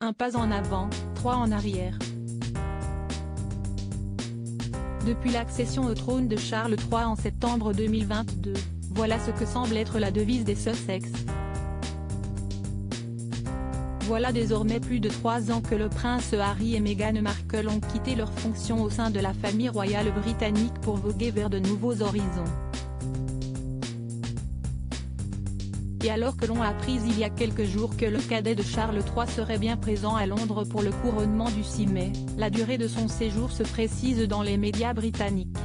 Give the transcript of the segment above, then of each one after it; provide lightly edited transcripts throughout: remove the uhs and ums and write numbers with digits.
Un pas en avant, 3 en arrière. Depuis l'accession au trône de Charles III en septembre 2022, voilà ce que semble être la devise des Sussex. Voilà désormais plus de 3 ans que le prince Harry et Meghan Markle ont quitté leurs fonctions au sein de la famille royale britannique pour voguer vers de nouveaux horizons. Et alors que l'on a appris il y a quelques jours que le cadet de Charles III serait bien présent à Londres pour le couronnement du 6 mai, la durée de son séjour se précise dans les médias britanniques.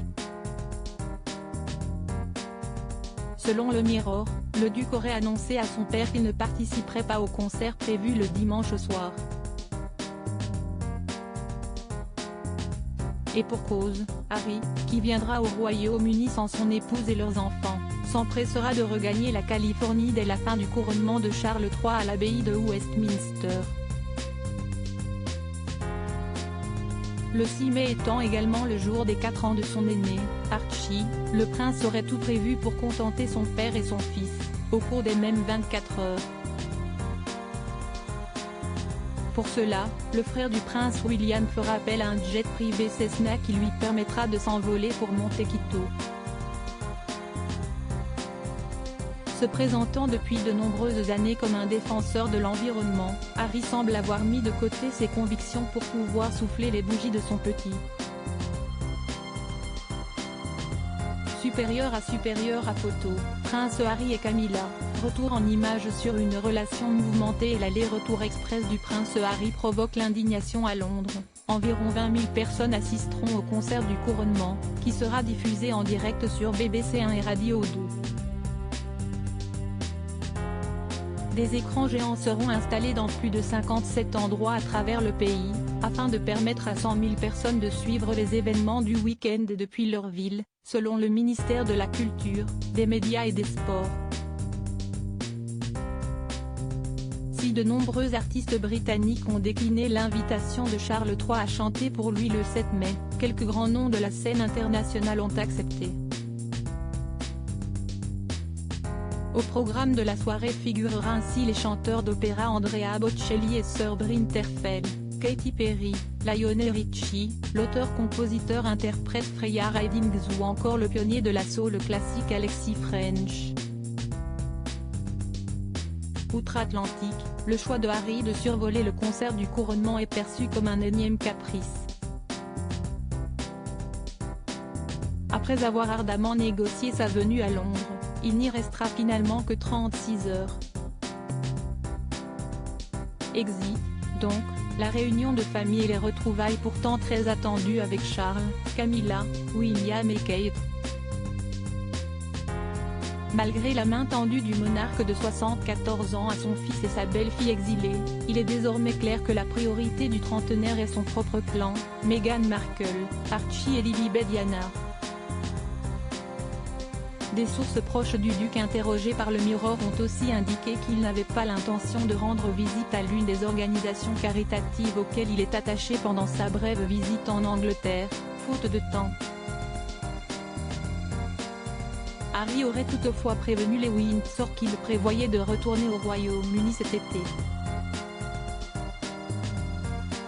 Selon le Mirror, le duc aurait annoncé à son père qu'il ne participerait pas au concert prévu le dimanche soir. Et pour cause, Harry, qui viendra au Royaume-Uni sans son épouse et leurs enfants, s'empressera de regagner la Californie dès la fin du couronnement de Charles III à l'abbaye de Westminster. Le 6 mai étant également le jour des 4 ans de son aîné, Archie, le prince aurait tout prévu pour contenter son père et son fils, au cours des mêmes 24 heures. Pour cela, le frère du prince William fera appel à un jet privé Cessna qui lui permettra de s'envoler pour Montequito. Se présentant depuis de nombreuses années comme un défenseur de l'environnement, Harry semble avoir mis de côté ses convictions pour pouvoir souffler les bougies de son petit. Supérieur à photo, Prince Harry et Camilla, retour en images sur une relation mouvementée et l'aller-retour express du prince Harry provoque l'indignation à Londres. Environ 20 000 personnes assisteront au concert du couronnement, qui sera diffusé en direct sur BBC 1 et Radio 2. Des écrans géants seront installés dans plus de 57 endroits à travers le pays, afin de permettre à 100 000 personnes de suivre les événements du week-end depuis leur ville, selon le ministère de la Culture, des Médias et des Sports. Si de nombreux artistes britanniques ont décliné l'invitation de Charles III à chanter pour lui le 7 mai, quelques grands noms de la scène internationale ont accepté. Au programme de la soirée figurera ainsi les chanteurs d'opéra Andrea Bocelli et Sir Bryn Terfel, Katy Perry, Lionel Richie, l'auteur-compositeur-interprète Freya Ridings ou encore le pionnier de la soul classique Alexis French. Outre-Atlantique, le choix de Harry de survoler le concert du couronnement est perçu comme un énième caprice. Après avoir ardemment négocié sa venue à Londres, il n'y restera finalement que 36 heures. Exit, donc, la réunion de famille et les retrouvailles pourtant très attendues avec Charles, Camilla, William et Kate. Malgré la main tendue du monarque de 74 ans à son fils et sa belle-fille exilée, il est désormais clair que la priorité du trentenaire est son propre clan, Meghan Markle, Archie et Lilibet Diana. Des sources proches du duc interrogées par le Mirror ont aussi indiqué qu'il n'avait pas l'intention de rendre visite à l'une des organisations caritatives auxquelles il est attaché pendant sa brève visite en Angleterre, faute de temps. Harry aurait toutefois prévenu les Windsor qu'il prévoyait de retourner au Royaume-Uni cet été.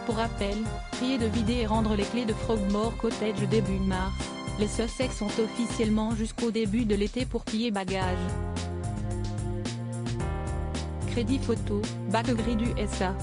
Pour rappel, prié de vider et rendre les clés de Frogmore Cottage début mars, les Sussex sont officiellement jusqu'au début de l'été pour plier bagages. Crédit photo, Bac Gris du SA.